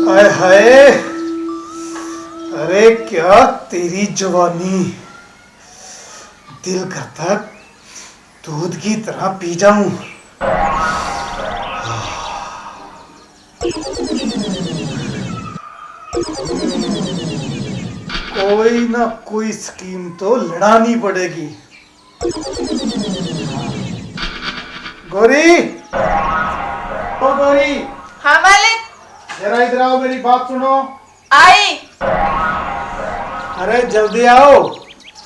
हाय हाय, अरे क्या तेरी जवानी, दिल करता दूध की तरह पी जाऊं। कोई ना कोई स्कीम तो लड़ानी पड़ेगी। गौरी, ओ गौरी। हाँ मालिक। जरा इधर आओ, मेरी बात सुनो। आई। अरे जल्दी आओ,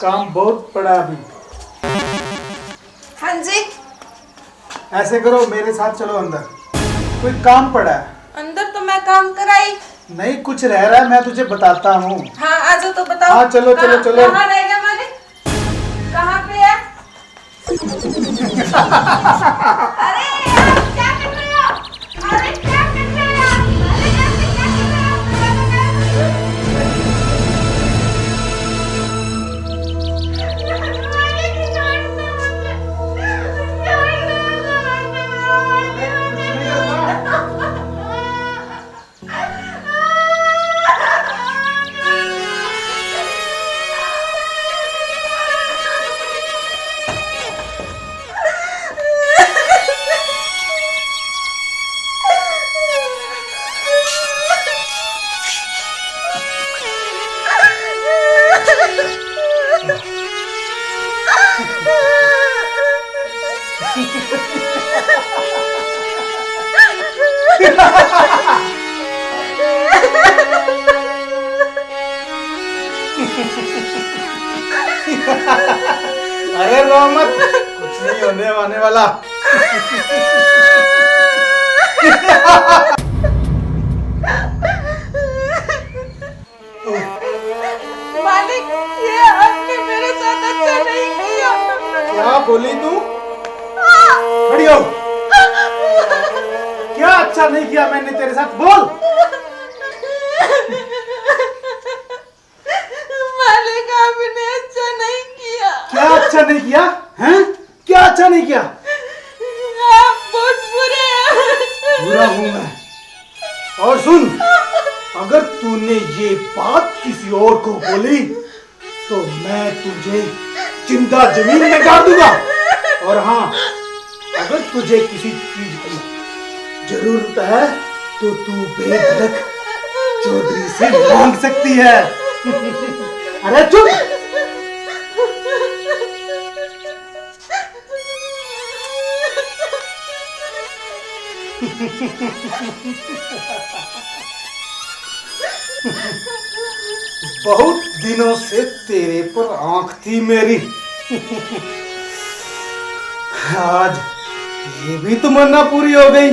काम बहुत पड़ा अभी। हाँ जी। ऐसे करो, मेरे साथ चलो अंदर, कोई काम पड़ा है। अंदर तो मैं काम कराई नहीं, कुछ रह रहा है, मैं तुझे बताता हूँ। हाँ आ जाओ तो बताओ। हाँ चलो चलो चलो। कहाँ रह गया मालिक? कहाँ पे है? अरे यार क्या कर रहे हो? अरे क्या कर रहे हो यार? अरे यार क्या कर रहे अरे रो मत, कुछ नहीं होने वाला। मालिक ये आपने मेरे साथ अच्छा नहीं किया। क्या बोली तू? खड़ी हो। क्या अच्छा नहीं किया मैंने तेरे साथ, बोल। मालिक आपने अच्छा नहीं किया। क्या अच्छा नहीं किया? हैं? क्या अच्छा नहीं किया? आप बहुत बुरे हैं। बुरा हूं मैं। और सुन, अगर तूने ये बात किसी और को बोली तो मैं तुझे जिंदा जमीन में गाड़ दूंगा। और हाँ, अगर तुझे किसी चीज की जरूरत है तो तू बेधड़क चौधरी से मांग सकती है। अरे चुप। बहुत दिनों से तेरे पर आंख थी मेरी। आज ये भी तमन्ना पूरी हो गई।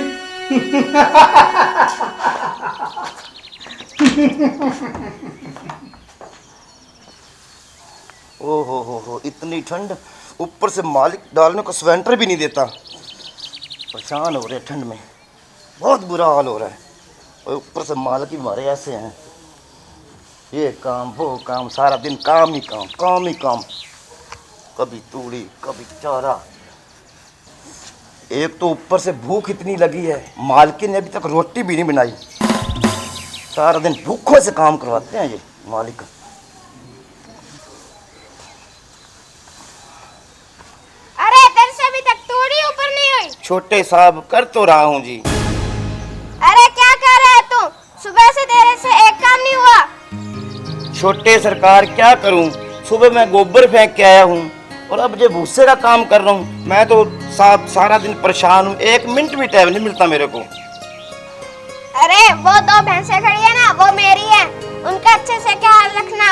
हो इतनी ठंड, ऊपर से मालिक डालने को स्वेटर भी नहीं देता। परेशान हो रहे ठंड में, बहुत बुरा हाल हो रहा है। और ऊपर से मालिक ही हमारे ऐसे हैं, ये काम वो काम, सारा दिन काम ही काम, काम ही काम। कभी तूड़ी कभी चारा। एक तो ऊपर से भूख इतनी लगी है, मालकिन ने अभी तक रोटी भी नहीं बनाई। सारा दिन भूखों से काम करवाते हैं ये मालिक। अरे तेरे से अभी तक तूड़ी ऊपर नहीं हुई। छोटे साहब कर तो रहा हूँ जी। अरे क्या कर रहा है तू? सुबह से तेरे से एक काम नहीं हुआ। छोटे सरकार क्या करूं, सुबह मैं गोबर फेंक के आया हूं और अब ये भूसे का काम कर रहा हूं। मैं तो साहब सारा दिन परेशान हूं, एक मिनट भी टाइम नहीं मिलता मेरे को। अरे वो दो भैंसें खड़ी है ना, वो मेरी है, उनका अच्छे से ख्याल रखना।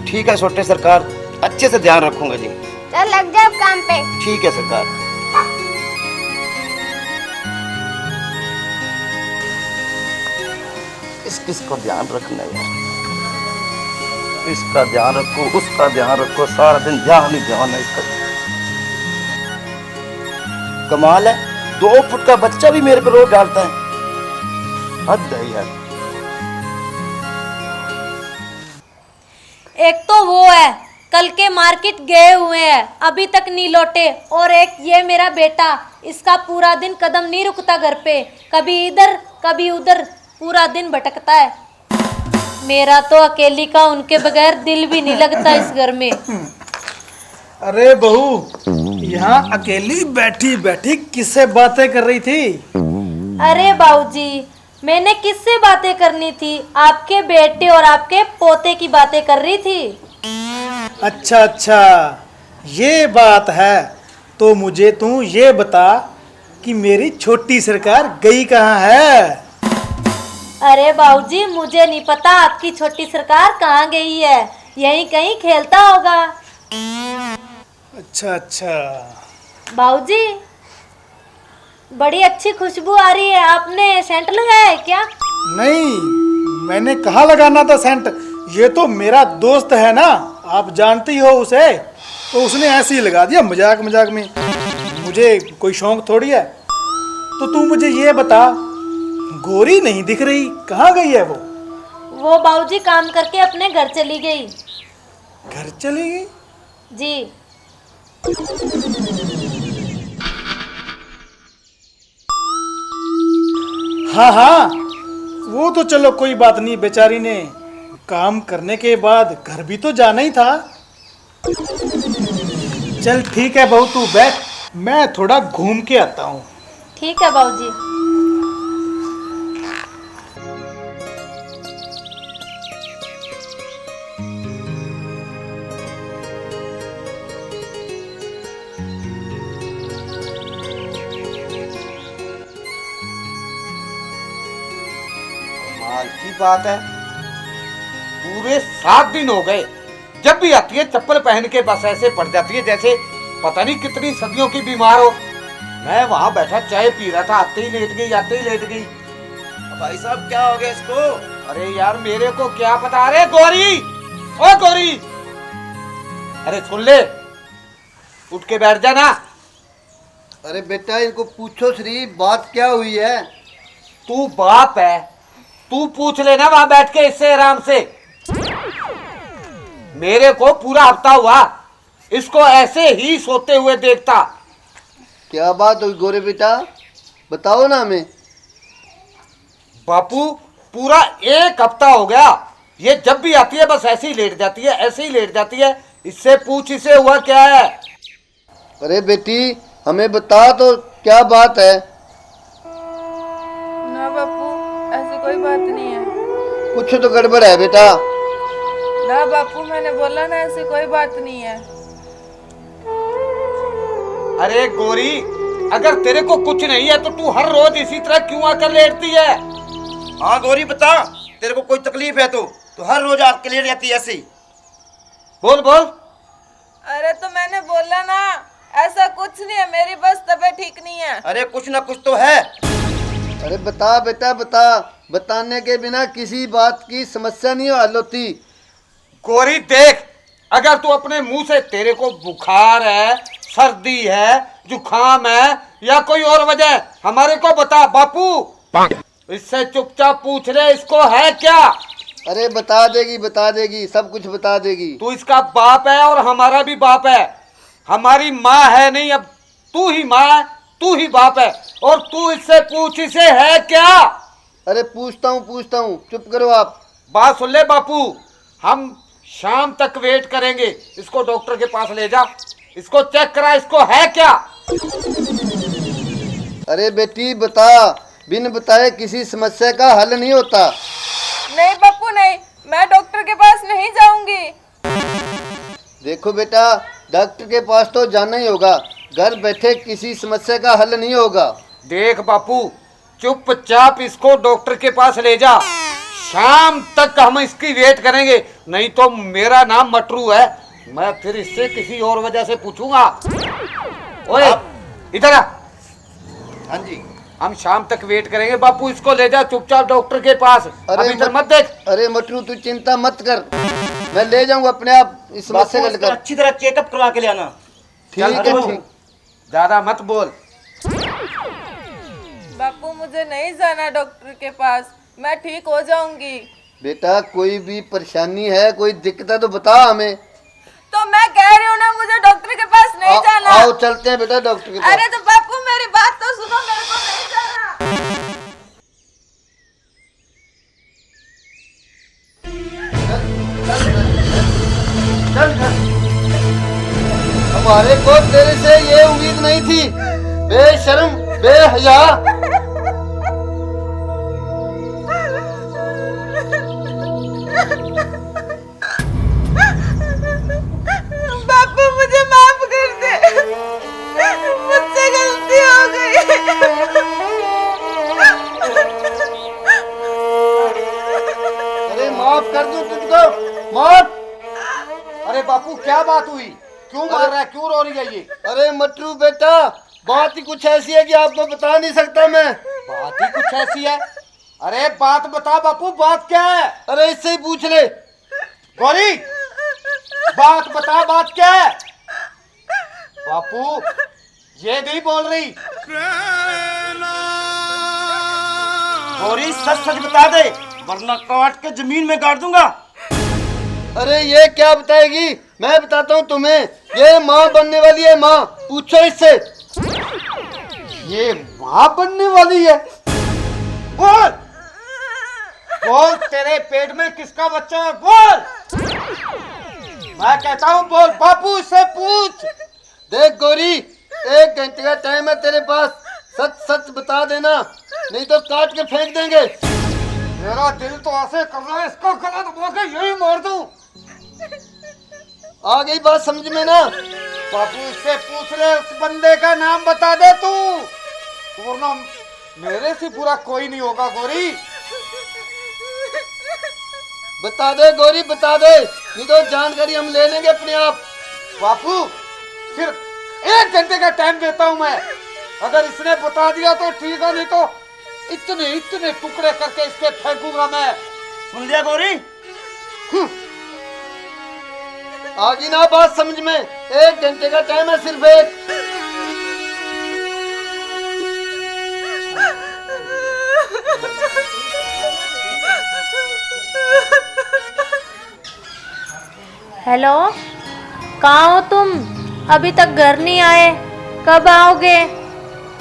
ठीक है छोटे सरकार, अच्छे से ध्यान रखूंगा जी। चल लग जा अब काम पे। ठीक है सरकार। किसको ध्यान रखना है, इसका ध्यान रखो, उसका ध्यान रखो, सारा दिन ध्यान ही ध्यान है इसका। कमाल है, 2 फुट का बच्चा भी मेरे पे रोक डालता है। हद है यार। एक तो वो है, कल के मार्केट गए हुए हैं, अभी तक नहीं लौटे। और एक ये मेरा बेटा, इसका पूरा दिन कदम नहीं रुकता घर पे, कभी इधर कभी उधर, पूरा दिन भटकता है। मेरा तो अकेली का उनके बगैर दिल भी नहीं लगता इस घर में। अरे बहू, यहाँ अकेली बैठी बैठी किससे बातें कर रही थी? अरे बाबूजी, मैंने किससे बातें करनी थी? आपके बेटे और आपके पोते की बातें कर रही थी। अच्छा अच्छा, ये बात है। तो मुझे तू ये बता कि मेरी छोटी सरकार गई कहाँ है? अरे बाबूजी, मुझे नहीं पता आपकी छोटी सरकार कहाँ गई है, यहीं कहीं खेलता होगा। अच्छा अच्छा। बाबूजी, बड़ी अच्छी खुशबू आ रही है, आपने सेंट लगाया है क्या? नहीं, मैंने कहाँ लगाना था सेंट? ये तो मेरा दोस्त है ना, आप जानती हो उसे, तो उसने ऐसे ही लगा दिया मजाक मजाक में। मुझे कोई शौक थोड़ी है। तो तू मुझे ये बता, गोरी नहीं दिख रही, कहाँ गई है वो? वो बाबूजी काम करके अपने घर चली गई। घर चली गई? जी। हाँ हाँ, वो तो चलो कोई बात नहीं, बेचारी ने काम करने के बाद घर भी तो जाना ही था। चल ठीक है बहू, तू बैठ, मैं थोड़ा घूम के आता हूँ। ठीक है बाबूजी। कमाल की बात है, पूरे 7 दिन हो गए, जब भी आती है चप्पल पहन के बस ऐसे पड़ जाती है जैसे पता नहीं कितनी सदियों की बीमार हो। मैं वहां बैठा चाय पी रहा था, आते ही लेट गई, आते ही लेट गई। भाई साहब क्या हो गया इसको? अरे यार मेरे को क्या पता। अरे गौरी, ओ गौरी, अरे सुन ले, उठ के बैठ जा ना। अरे बेटा इनको पूछो श्री, बात क्या हुई है? तू बाप है, तू पूछ लेना वहां बैठ के इससे आराम से। मेरे को पूरा हफ्ता हुआ इसको ऐसे ही सोते हुए देखता। क्या बात हुई गोरे बेटा, बताओ ना हमें। बापू पूरा 1 हफ्ता हो गया, ये जब भी आती है बस ऐसे ही लेट जाती है, ऐसे ही लेट जाती है। इससे पूछ, इसे हुआ क्या है? अरे बेटी हमें बता तो, क्या बात है? ना बापू, ऐसी कोई बात नहीं है। कुछ तो गड़बड़ है बेटा। ना बापू, मैंने बोला ना ऐसी कोई बात नहीं है। अरे गोरी, अगर तेरे को कुछ नहीं है तो तू हर रोज इसी तरह क्यों आकर लेटती है? हाँ गौरी बता, तेरे को कोई तकलीफ है तो हर रोज आके लेट जाती है ऐसी। बोल बोल। अरे तो मैंने बोला ना, ऐसा कुछ नहीं है, मेरी बस तबीयत ठीक नहीं है। अरे कुछ ना कुछ तो है। अरे बता बेटा बता, बताने के बिना किसी बात की समस्या नहीं हल होती। गोरी देख, अगर तू अपने मुंह से तेरे को बुखार है, सर्दी है, जुखाम है या कोई और वजह हमारे को बता बापू। इससे चुपचाप पूछ ले इसको है क्या। अरे बता देगी, सब कुछ बता देगी। तू इसका बाप है और हमारा भी बाप है। हमारी माँ है नहीं, अब तू ही माँ है, तू ही बाप है, और तू इससे पूछ इसे है क्या। अरे पूछता हूँ, चुप करो आप। बात सुन ले बापू, हम शाम तक वेट करेंगे, इसको डॉक्टर के पास ले जा, इसको चेक करा, इसको है क्या। अरे बेटी बता, बिन बताए किसी समस्या का हल नहीं होता। नहीं बापू नहीं, मैं डॉक्टर के पास नहीं जाऊंगी। देखो बेटा, डॉक्टर के पास तो जाना ही होगा, घर बैठे किसी समस्या का हल नहीं होगा। देख बापू, चुपचाप इसको डॉक्टर के पास ले जा, शाम तक हम इसकी वेट करेंगे, नहीं तो मेरा नाम मटरू है, मैं फिर इससे किसी और वजह से पूछूंगा। ओए इधर आ। हाँ जी। हम शाम तक वेट करेंगे बापू, इसको ले जा चुपचाप डॉक्टर के पास। अरे इधर मत देख। अरे मटरू तू चिंता मत कर, मैं ले जाऊंगा अपने आप इस समस्या बापू, हल कर। अच्छी तरह चेकअप करवा के ले आना। ठीक है ठीक। ज्यादा मत बोल। बापू मुझे नहीं जाना डॉक्टर के पास, मैं ठीक हो जाऊंगी। बेटा कोई भी परेशानी है, कोई दिक्कत है तो बता हमें। तो मैं कह रही हूँ ना, मुझे डॉक्टर के पास नहीं जाना। आओ चलते हैं बेटा डॉक्टर के पास। अरे तो बापू मेरी बात तो सुनो, मेरे को नहीं जाना। चल चल। हमारे को तेरे से ये उम्मीद नहीं थी, बेशर्म बेहया। बापू मुझे माफ कर दे, मुझसे गलती हो गई। अरे माफ कर दूं तुझको, माफ। अरे बापू क्या बात हुई, क्यों मार रहा है, क्यों रो रही है ये? अरे मटरू बेटा, बात ही कुछ ऐसी है कि आपको बता नहीं सकता मैं। बात ही कुछ ऐसी है? अरे बात बता बापू, बात क्या है? अरे इससे ही पूछ ले। गौरी बात बता, बात क्या है? बापू ये नहीं बोल रही। गौरी सच सच बता दे, वरना काट के जमीन में गाड़ दूंगा। अरे ये क्या बताएगी, मैं बताता हूँ तुम्हें। ये माँ बनने वाली है, माँ, पूछो इससे। ये माँ बनने वाली है? बोल बोल, तेरे पेट में किसका बच्चा है, बोल। मैं कहता हूँ बोल बापू, इससे पूछ। देख गौरी, 1 घंटे का टाइम है तेरे पास, सच सच बता देना, नहीं तो काट के फेंक देंगे। मेरा दिल तो ऐसे कर रहा है, इसको गला दबा के यही मार दूं। आ गई बात समझ में ना? बापू इससे पूछ ले, उस बंदे का नाम बता दे तू, वरना मेरे से बुरा कोई नहीं होगा। गौरी बता दे गौरी, बता दे, नहीं तो जानकारी हम ले लेंगे अपने आप। बापू सिर्फ 1 घंटे का टाइम देता हूं मैं, अगर इसने बता दिया तो ठीक है, नहीं तो इतने इतने टुकड़े करके इसके फेंकूंगा मैं। सुन लिया गौरी? आ गई ना बात समझ में? 1 घंटे का टाइम है, सिर्फ एक। हेलो, कहाँ हो तुम? अभी तक घर नहीं आए, कब आओगे?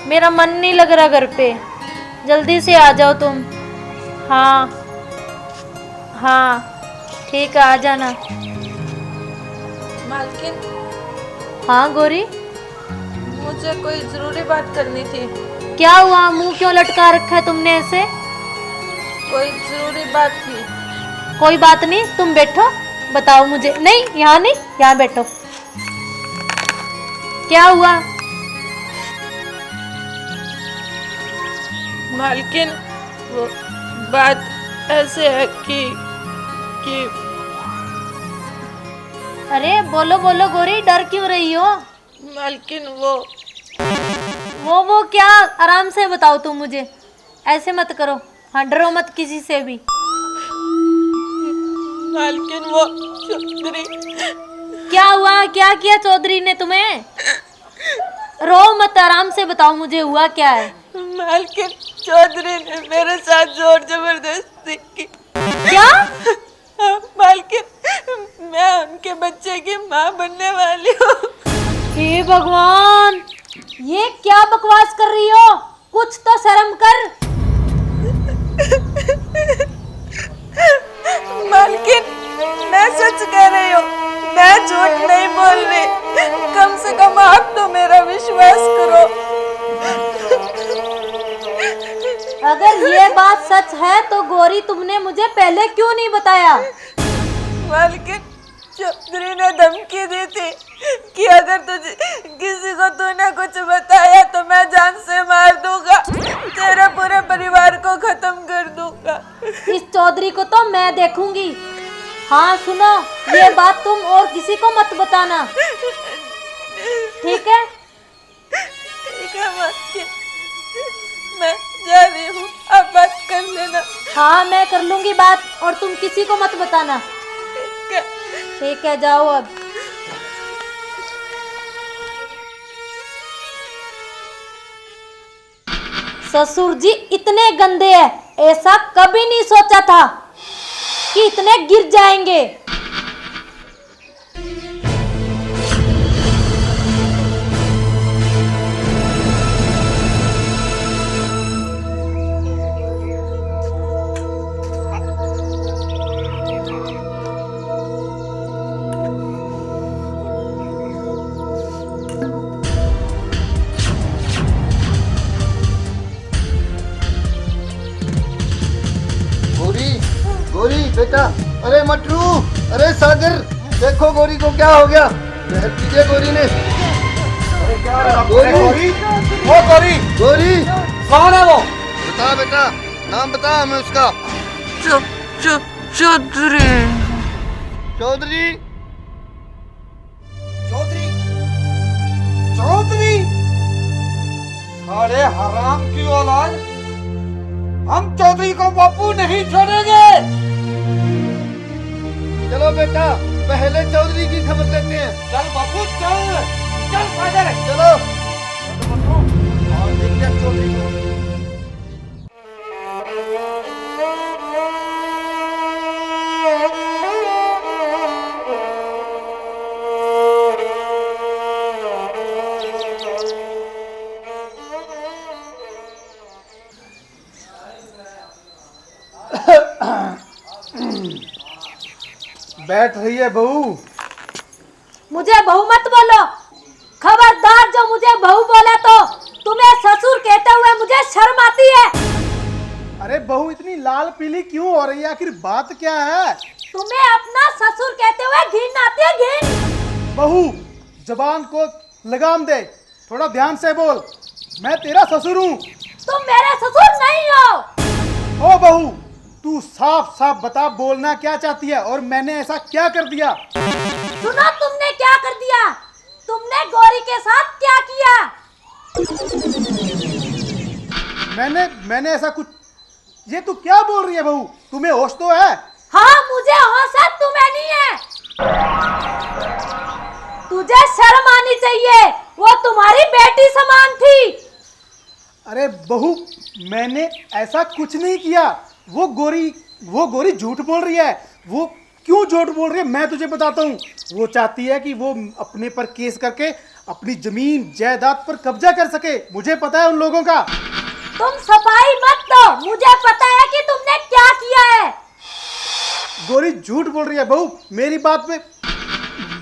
मेरा मन नहीं लग रहा घर पे, जल्दी से आ जाओ तुम। हाँ हाँ ठीक है, आ जाना। मालकिन, हाँ गौरी, मुझे कोई जरूरी बात करनी थी। क्या हुआ? मुंह क्यों लटका रखा है तुमने ऐसे? कोई जरूरी बात थी। कोई बात नहीं, तुम बैठो, बताओ मुझे। नहीं यहाँ नहीं, यहाँ बैठो। क्या हुआ? मालकिन, वो बात ऐसे है कि अरे बोलो बोलो गौरी, डर क्यों रही हो? मालकिन वो क्या, आराम से बताओ तुम मुझे, ऐसे मत करो। हाँ, डरो मत किसी से भी। मालकिन वो चौधरी। क्या हुआ? क्या किया चौधरी ने तुम्हें? रो मत, आराम से बताओ मुझे, हुआ क्या है? मालकिन चौधरी ने मेरे साथ जोर जबरदस्ती की। क्या? मालकिन, मैं उनके बच्चे की माँ बनने वाली हूँ। हे भगवान, ये क्या बकवास कर रही हो? कुछ तो शर्म कर। मालकिन, मैं सच कह रही हूँ, मैं झूठ नहीं बोल रही। कम से कम आप तो मेरा विश्वास करो। अगर ये बात सच है तो गौरी तुमने मुझे पहले क्यों नहीं बताया? मालकिन, चौधरी ने धमकी दी थी कि अगर तुझे किसी को तूने कुछ बताया तो मैं जान से मार दूंगा, तेरे पूरे परिवार को खत्म कर दूंगा। इस चौधरी को तो मैं देखूंगी। हाँ सुनो, ये बात तुम और किसी को मत बताना, ठीक है? ठीक है मालकिन, मैं जा रही हूँ, आप बात कर लेना। हाँ मैं कर लूंगी बात, और तुम किसी को मत बताना। ठीक है। ठीक है, जाओ अब। ससुर जी इतने गंदे हैं, ऐसा कभी नहीं सोचा था। कि इतने गिर जाएंगे। गोरी गोरी बेटा, अरे मटरू, अरे सागर, देखो गोरी को क्या हो गया। जहर पी लिया गोरी ने। गोरी, वो गोरी गोरी कौन है वो? बता बेटा, नाम बता हमें उसका। चौधरी। चौधरी चौधरी चौधरी, साले हराम की औलाद, हम चौधरी को बापू नहीं छोड़ेंगे। चलो बेटा, पहले चौधरी की खबर लेते हैं। चल बापू चल, चल सागर चलो। और देखते हैं चौधरी को। बैठ रही है बहू। मुझे बहू मत बोलो, खबरदार जो मुझे बहू बोला तो तुम्हें ससुर कहते हुए मुझे शर्म आती है। अरे बहू इतनी लाल पीली क्यों हो रही है, आखिर बात क्या है? तुम्हें अपना ससुर कहते हुए घिन आती है, घिन। बहू जबान को लगाम दे, थोड़ा ध्यान से बोल। मैं तेरा ससुर हूँ। तुम मेरे ससुर नहीं हो। ओ बहू, तू साफ साफ बता, बोलना क्या चाहती है और मैंने ऐसा क्या कर दिया? सुनो, तुमने क्या कर दिया? तुमने गौरी के साथ क्या किया? मैंने ऐसा कुछ, ये तू क्या बोल रही है बहू? तुम्हें होश तो है? हाँ मुझे होश है, तुम्हें नहीं है। तुझे शर्म आनी चाहिए, वो तुम्हारी बेटी समान थी। अरे बहू, मैंने ऐसा कुछ नहीं किया। वो गोरी झूठ बोल रही है। वो क्यों झूठ बोल रही है मैं तुझे बताता हूँ। वो चाहती है कि वो अपने पर केस करके अपनी जमीन जायदाद पर कब्जा कर सके। मुझे पता है उन लोगों का। तुम सफाई मत दो, मुझे पता है कि तुमने क्या किया है। गोरी झूठ बोल रही है बहू, मेरी बात पे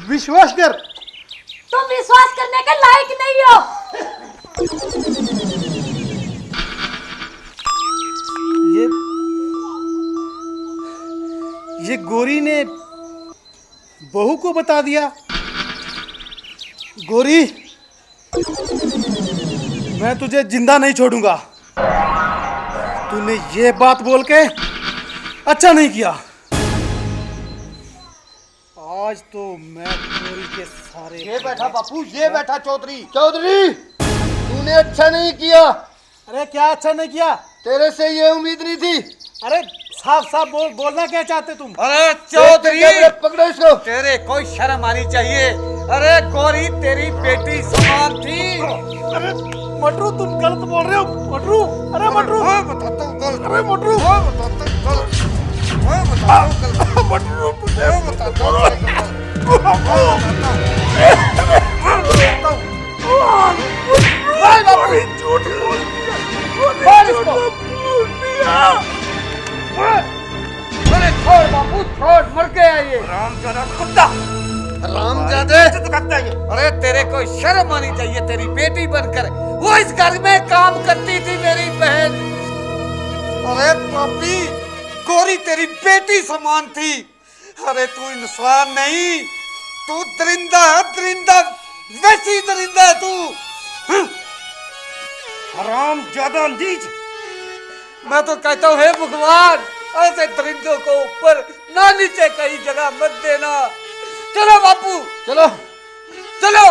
विश्वास कर। तुम विश्वास करने के लायक नहीं हो। ये गोरी ने बहू को बता दिया। गोरी, मैं तुझे जिंदा नहीं छोड़ूंगा। तूने ये बात बोल के अच्छा नहीं किया। आज तो मैं गोरी के सारे ये बैठा बापू, ये बैठा चौधरी। चौधरी, तूने अच्छा नहीं किया। अरे क्या अच्छा नहीं किया? तेरे से ये उम्मीद नहीं थी। अरे साफ साफ बोलना क्या चाहते तुम? अरे चौधरी, पकड़ो इसको। तेरे कोई शर्म आनी चाहिए। अरे गौरी तेरी बेटी समान थी। अरे मटरू, तुम गलत बोल रहे हो। मटरू, अरे मटरू, हाँ बताता हूँ गलत। अरे मटरू, हाँ बताता हूँ गलत। हाँ बताता हूँ गलत। मटरू, हाँ बताता हूँ झूठ बोल अरे छोड़ बापू, छोड़, मर गया ये रामजादा कुत्ता। हरामजादे। अरे तेरे को शर्म आनी चाहिए, तेरी बेटी बनकर वो इस घर में काम करती थी, मेरी बहन। अरे पापी, गौरी तेरी बेटी समान थी। अरे तू इंसान नहीं, तू दरिंदा है, दरिंदा, वैसी दरिंदा है तू। हरामजादा नीच। मैं तो कहता हूँ हे भगवान, ऐसे दरिंदों को ऊपर ना नीचे कहीं जगह मत देना। चलो बापू, चलो चलो।